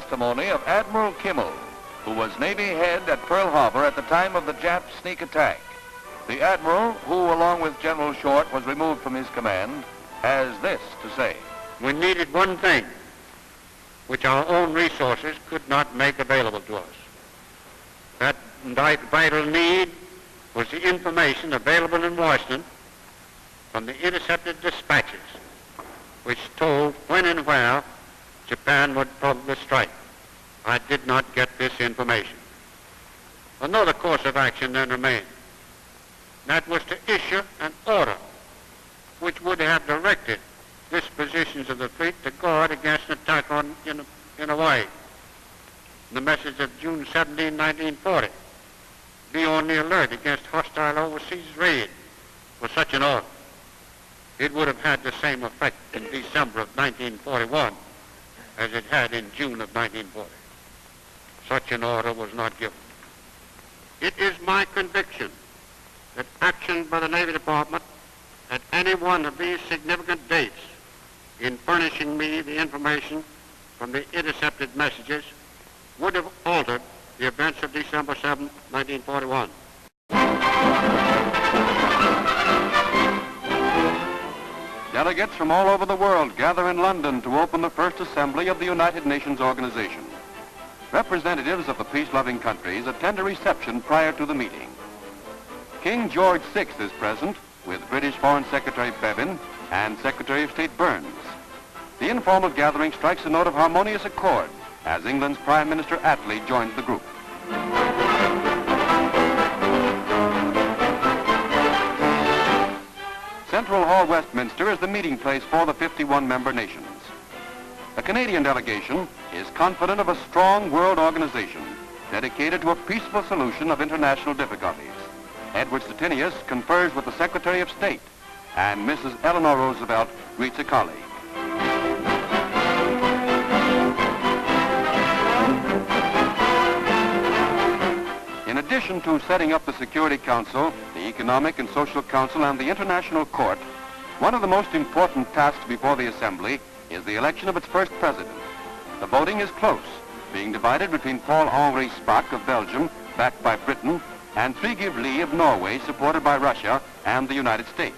testimony of Admiral Kimmel, who was Navy head at Pearl Harbor at the time of the Jap sneak attack. The Admiral, who along with General Short was removed from his command, has this to say. We needed one thing, which our own resources could not make available to us. That vital need was the information available in Washington from the intercepted dispatches, which told when and where Japan would probably strike. I did not get this information. Another course of action then remained. That was to issue an order which would have directed dispositions of the fleet to guard against an attack in Hawaii. The message of June 17, 1940, be on the alert against hostile overseas raid was such an order. It would have had the same effect in December of 1941 as it had in June of 1940. Such an order was not given. It is my conviction that action by the Navy Department at any one of these significant dates in furnishing me the information from the intercepted messages would have altered the events of December 7, 1941. Delegates from all over the world gather in London to open the first assembly of the United Nations organization. Representatives of the peace-loving countries attend a reception prior to the meeting. King George VI is present with British Foreign Secretary Bevan and Secretary of State Burns. The informal gathering strikes a note of harmonious accord as England's Prime Minister Attlee joins the group. Central Hall, Westminster is the meeting place for the 51-member nations. The Canadian delegation is confident of a strong world organization dedicated to a peaceful solution of international difficulties. Edward Stettinius confers with the Secretary of State, and Mrs. Eleanor Roosevelt greets a colleague. In addition to setting up the Security Council, the Economic and Social Council, and the International Court, one of the most important tasks before the Assembly is the election of its first president. The voting is close, being divided between Paul-Henri Spaak of Belgium, backed by Britain, and Trygve Lie of Norway, supported by Russia and the United States.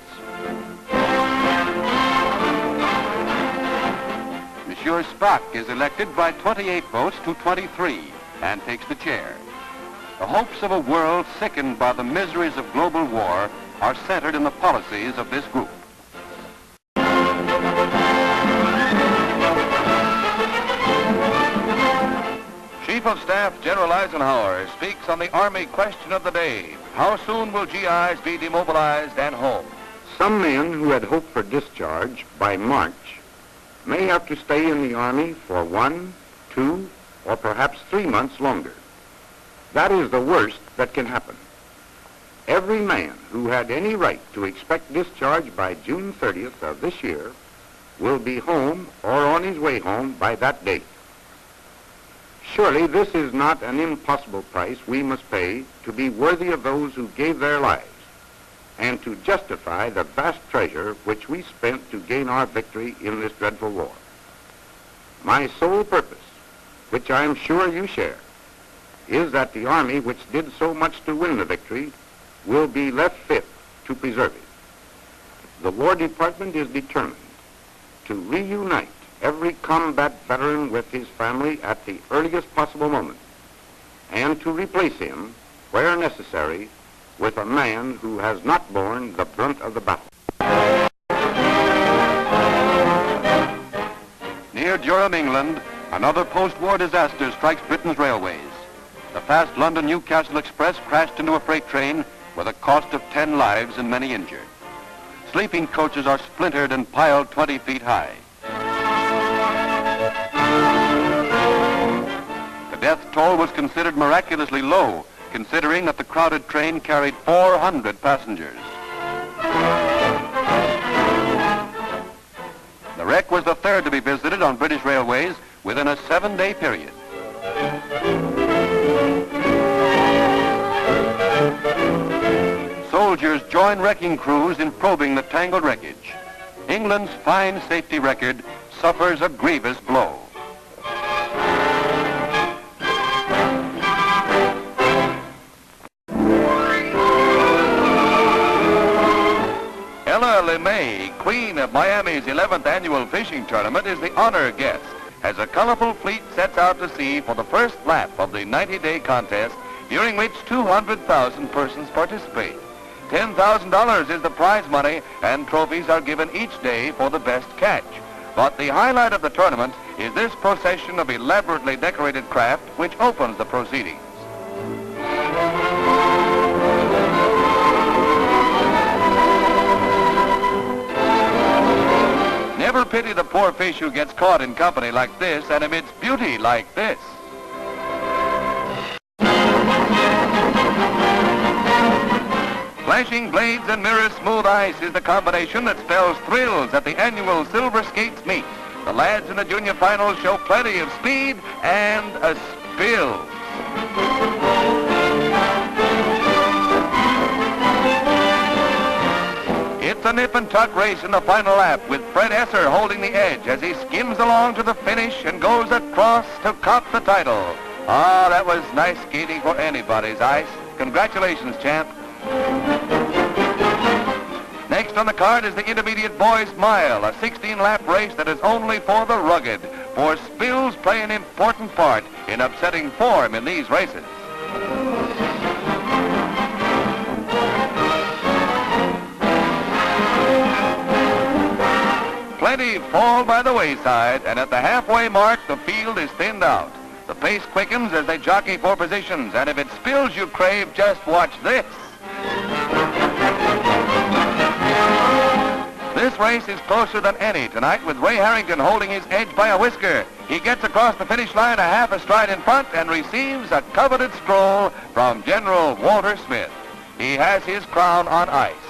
Monsieur Spaak is elected by 28 votes to 23 and takes the chair. The hopes of a world sickened by the miseries of global war are centered in the policies of this group. Chief of Staff General Eisenhower speaks on the Army question of the day. How soon will GIs be demobilized and home? Some men who had hoped for discharge by March may have to stay in the Army for 1, 2, or perhaps 3 months longer. That is the worst that can happen. Every man who had any right to expect discharge by June 30th of this year will be home or on his way home by that date. Surely this is not an impossible price we must pay to be worthy of those who gave their lives and to justify the vast treasure which we spent to gain our victory in this dreadful war. My sole purpose, which I am sure you share, is that the Army which did so much to win the victory will be left fit to preserve it. The War Department is determined to reunite every combat veteran with his family at the earliest possible moment and to replace him, where necessary, with a man who has not borne the brunt of the battle. Near Durham, England, another post-war disaster strikes Britain's railways. The fast London-Newcastle Express crashed into a freight train with a cost of 10 lives and many injured. Sleeping coaches are splintered and piled 20 feet high. The death toll was considered miraculously low, considering that the crowded train carried 400 passengers. The wreck was the third to be visited on British railways within a 7-day period. Soldiers join wrecking crews in probing the tangled wreckage. England's fine safety record suffers a grievous blow. Ida LeMay, queen of Miami's 11th annual fishing tournament, is the honor guest as a colorful fleet sets out to sea for the first lap of the 90-day contest, during which 200,000 persons participate. $10,000 is the prize money, and trophies are given each day for the best catch. But the highlight of the tournament is this procession of elaborately decorated craft which opens the proceedings. Never pity the poor fish who gets caught in company like this and amidst beauty like this. Flashing blades and mirror smooth ice is the combination that spells thrills at the annual Silver Skates meet. The lads in the junior finals show plenty of speed and a spill. It's a nip and tuck race in the final lap, with Fred Esser holding the edge as he skims along to the finish and goes across to cop the title. Ah, that was nice skating for anybody's ice. Congratulations, champ. Next on the card is the Intermediate Boys Mile, a 16-lap race that is only for the rugged, for spills play an important part in upsetting form in these races. Plenty fall by the wayside, and at the halfway mark, the field is thinned out. The pace quickens as they jockey for positions, and if it spills you crave, just watch this. This race is closer than any tonight, with Ray Harrington holding his edge by a whisker. He gets across the finish line a half a stride in front and receives a coveted scroll from General Walter Smith. He has his crown on ice.